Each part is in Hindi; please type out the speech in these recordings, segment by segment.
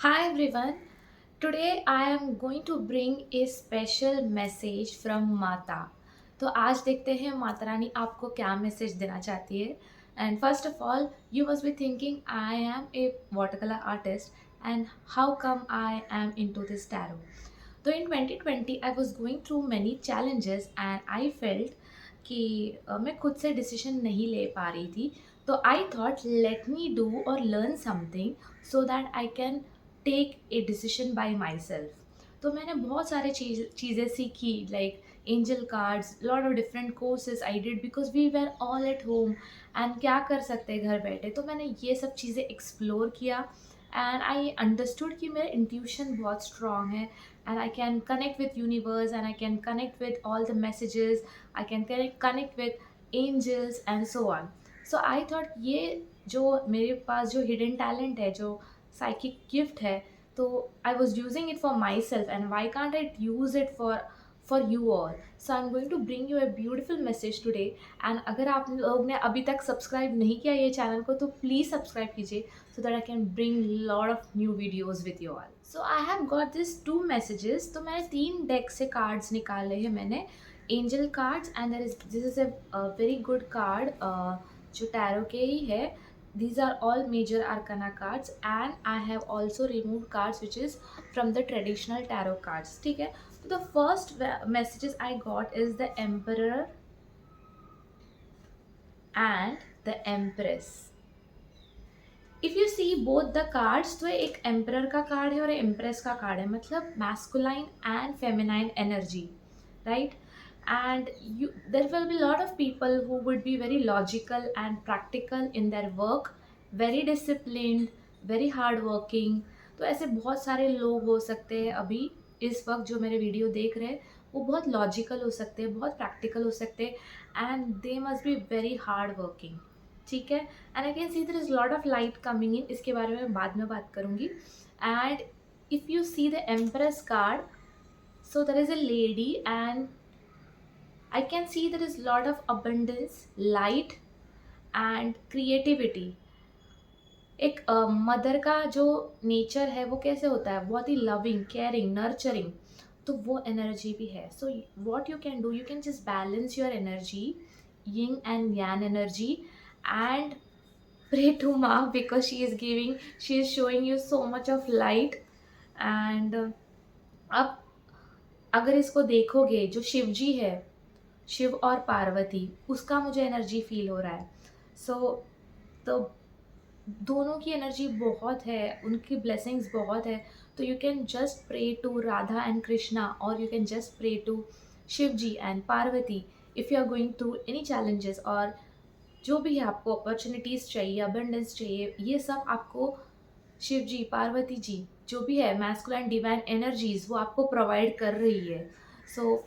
Hi everyone. Today I am going to bring a special message from माता. तो आज देखते हैं माता रानी आपको क्या मैसेज देना चाहती है. And first of all you must be thinking I am a water colour artist and how come I am into this tarot. तो in 2020 I was going through many challenges and I felt कि मैं खुद से डिसीजन नहीं ले पा रही थी. तो I thought let me do और learn something so that I can take a decision by myself. तो मैंने बहुत सारे चीज़ें सीखी like angel cards, lot of different courses I did because we were all at home and क्या कर सकते हैं घर बैठे. तो मैंने ये सब चीज़ें एक्सप्लोर किया एंड आई अंडरस्टूड कि मेरा इंट्यूशन बहुत स्ट्रॉन्ग है and I can connect with universe and I can connect with all the messages. I can connect with angels and so on. So I thought ये जो मेरे पास जो hidden talent है, जो psychic gift है, तो I was using it for myself and why can't I use it for you all. So I'm going to bring you a beautiful message today. And अगर आप लोग ने अभी तक सब्सक्राइब नहीं किया ये चैनल को तो प्लीज़ सब्सक्राइब कीजिए so that I can bring lot of new videos with you all. So I have got this two messages. तो मैंने 3 डेक से कार्ड्स निकाले हैं मैंने. Angel cards and this is a very good card जो टैरो के ही है. These are all major arcana cards and I have also removed cards which is from the traditional tarot cards. ठीक है. So the first messages I got is the Emperor and the Empress. If you see both the cards तो एक एम्परर का कार्ड है और एम्प्रेस का कार्ड है, मतलब masculine and feminine energy, right. And you there will be lot of people who would be very logical and practical in their work, very disciplined, very hard working. तो ऐसे बहुत सारे लोग हो सकते हैं अभी इस वक्त जो मेरे वीडियो देख रहे हैं. वो बहुत लॉजिकल हो सकते हैं, बहुत प्रैक्टिकल हो सकते हैं and they must be very hard working. ठीक है. And I can see there is lot of light coming in, इसके बारे में बाद में बात करूँगी. And if you see the empress card, so there is a lady and I can see there is lot of abundance, light and creativity. एक मदर का जो नेचर है वो कैसे होता है, बहुत ही लविंग, केयरिंग, नर्चरिंग. तो वो एनर्जी भी है. So what you can do, you can just balance your energy, yin and यान energy, and pray to Ma because she is showing you so much of light. and अब अगर इसको देखोगे, जो शिव जी है, शिव और पार्वती, उसका मुझे एनर्जी फील हो रहा है. सो तो दोनों की एनर्जी बहुत है, उनकी ब्लेसिंग्स बहुत है. तो you can just pray to Radha and Krishna और you can just pray to Shiv ji and Parvati if you are going through any challenges. और जो भी है आपको अपॉर्चुनिटीज़ चाहिए, अबंडेंस चाहिए, ये सब आपको शिव जी, पार्वती जी, जो भी है मैस्कुलाइन डिवाइन एनर्जीज, वो आपको प्रोवाइड कर रही है. So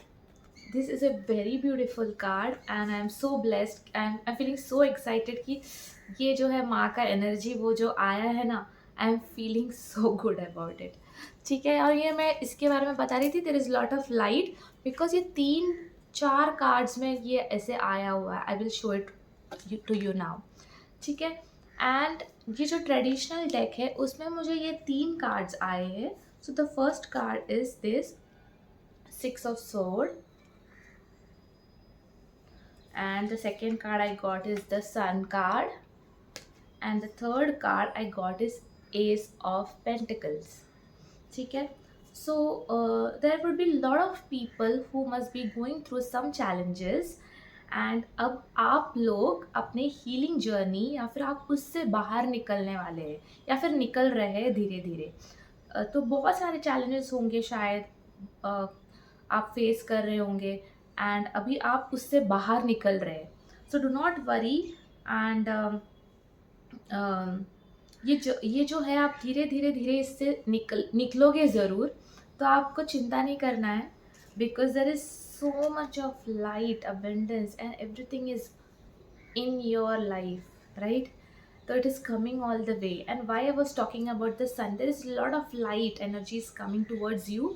this is a very beautiful card and I am so blessed and I am feeling so excited कि ये जो है माँ का एनर्जी वो जो आया है ना, I am feeling so good about it. ठीक है. और ये मैं इसके बारे में बता रही थी, there is lot of light because ये 3-4 कार्ड्स में ये ऐसे आया हुआ है. I will show it to you now. ठीक है. एंड ये जो ट्रेडिशनल डेक है उसमें मुझे ये 3 कार्ड्स आए हैं. So the first card is this 6 of sword and the second card I got is the sun card and the third card I got is ace of pentacles. ठीक है. So there would be lot of people who must be going through some challenges and अब आप लोग अपने हीलिंग जर्नी या फिर आप उससे बाहर निकलने वाले हैं या फिर निकल रहे हैं धीरे धीरे. तो बहुत सारे चैलेंजेस होंगे शायद आप फेस कर रहे होंगे एंड अभी आप उससे बाहर निकल रहे हैं. सो डू नॉट वरी एंड ये जो है आप धीरे धीरे धीरे इससे निकलोगे ज़रूर. तो आपको चिंता नहीं करना है because there is so much of light, abundance, and everything is in your life, right? So it is coming all the way. And why I was talking about the sun, there is a lot of light energy is coming towards you.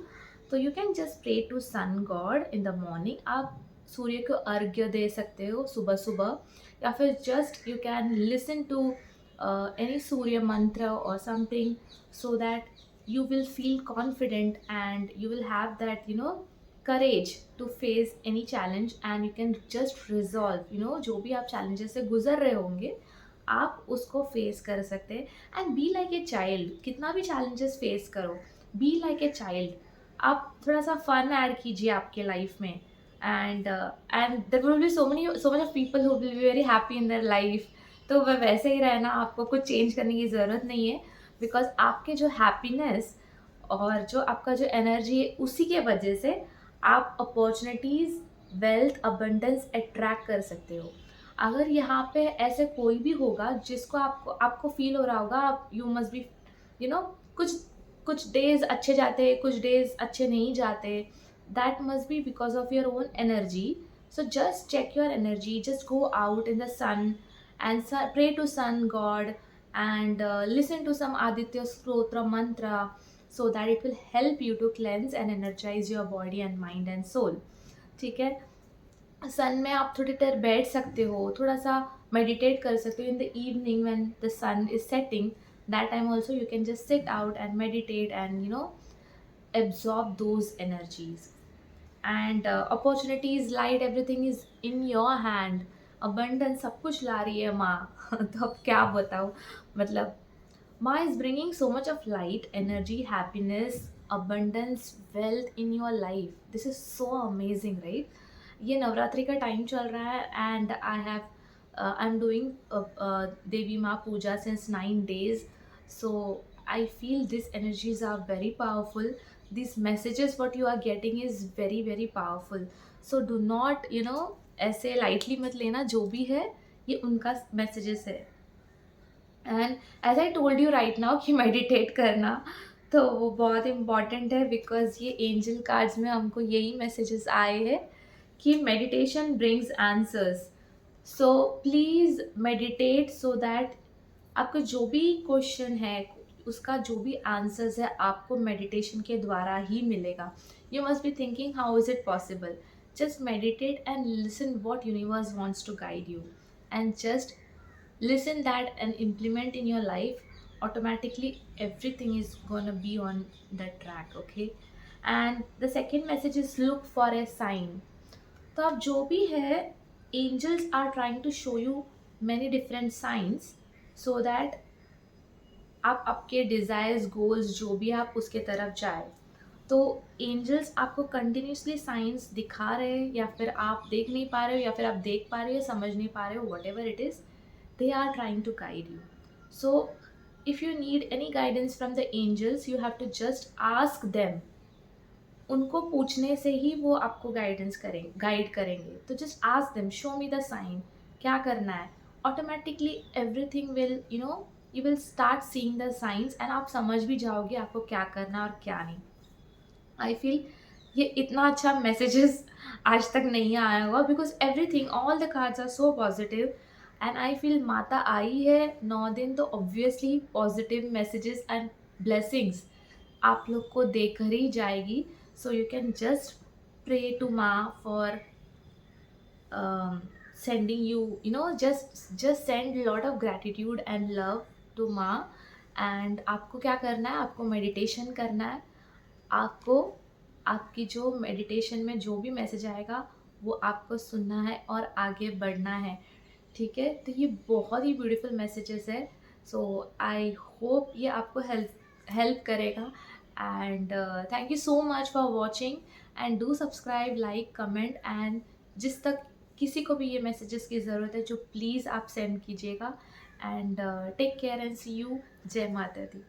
So you can just pray to sun god in the morning. आप सूर्य को अर्घ्य दे सकते हो सुबह सुबह, या फिर just you can listen to any Surya mantra or something so that you will feel confident and you will have that courage to face any challenge, and you can just resolve जो भी आप challenges से गुजर रहे होंगे आप उसको फेस कर सकते हैं. And be like a child, कितना भी challenges फेस करो, बी लाइक ए चाइल्ड. आप थोड़ा सा फन ऐड कीजिए आपके लाइफ में, and there will be so much of people who will be very happy in their life. तो वह वैसे ही रहना, आपको कुछ चेंज करने की ज़रूरत नहीं है, बिकॉज आपके जो हैप्पीनेस और जो आपका जो एनर्जी है उसी के वजह से आप अपॉर्चुनिटीज़, वेल्थ, अबंडेंस अट्रैक्ट कर सकते हो. अगर यहाँ पे ऐसे कोई भी होगा जिसको आपको आपको फील हो रहा होगा आप you must B you know कुछ कुछ डेज अच्छे जाते, कुछ डेज अच्छे नहीं जाते, that must be because of your own energy. So just check your energy, just go out in the sun and pray to sun god, and listen to some Aditya Stotra mantra, so that it will help you to cleanse and energize your body and mind and soul. ठीक है. सन में आप थोड़ी देर बैठ सकते हो, थोड़ा सा मेडिटेट कर सकते हो in the evening when the sun is setting. That time also you can just sit out and meditate and absorb those energies. And opportunities, light, everything is in your hand. abundance सब कुछ ला रही है माँ. तो अब क्या बताऊँ, मतलब माँ is bringing so much of light, energy, happiness, abundance, wealth in your life. This is so amazing, right? ये नवरात्रि का टाइम चल रहा है and I am doing Devi माँ puja since 9 days. So I feel this energies are very powerful. This messages what you are getting is very very powerful. So do not ऐसे लाइटली मत लेना, जो भी है ये उनका मैसेजेस है. And as I told you right now कि मेडिटेट करना तो वो बहुत इम्पॉर्टेंट है, बिकॉज ये एंजल कार्ड्स में हमको यही मैसेजेस आए हैं कि meditation brings answers. So please meditate so that आपका जो भी क्वेश्चन है उसका जो भी आंसर्स है आपको मेडिटेशन के द्वारा ही मिलेगा. You must be thinking how is it possible. Just meditate and listen what universe wants to guide you, and just listen that and implement in your life. Automatically everything is gonna be on that track. Okay. And the second message is look for a sign. तो अब जो भी है angels are trying to show you many different signs so that आप आपके डिज़ायर्स, गोल्स जो भी आप उसके तरफ जाए. तो एंजल्स आपको कंटिन्यूसली साइंस दिखा रहे हैं, या फिर आप देख नहीं पा रहे हो, या फिर आप देख पा रहे हो समझ नहीं पा रहे हो, what ever it is, they are trying to guide you. So if you need any guidance from the angels, you have to just ask them. उनको पूछने से ही वो आपको गाइड करेंगे. तो just ask them, show me the sign, क्या करना है. Automatically everything will you will start seeing the signs, and आप समझ भी जाओगे आपको क्या करना और क्या नहीं. आई फील ये इतना अच्छा मैसेजेस आज तक नहीं आया होगा, because everything, all the cards are so positive. And I feel माता आई है 9 दिन, तो obviously positive messages and blessings आप लोग को देकर ही जाएगी. So you can just pray to माँ for sending just send lot of gratitude and love to माँ. एंड आपको क्या करना है, आपको मेडिटेशन करना है. आपको आपकी जो मेडिटेशन में जो भी मैसेज आएगा वो आपको सुनना है और आगे बढ़ना है. ठीक है. तो ये बहुत ही ब्यूटीफुल मैसेजेस है. सो आई होप ये आपको हेल्प करेगा. And thank you so much for watching, and do subscribe, like, comment, and जिस तक किसी को भी ये मैसेजेस की ज़रूरत है जो प्लीज़ आप सेंड कीजिएगा. And take care and see you. जय माता दी.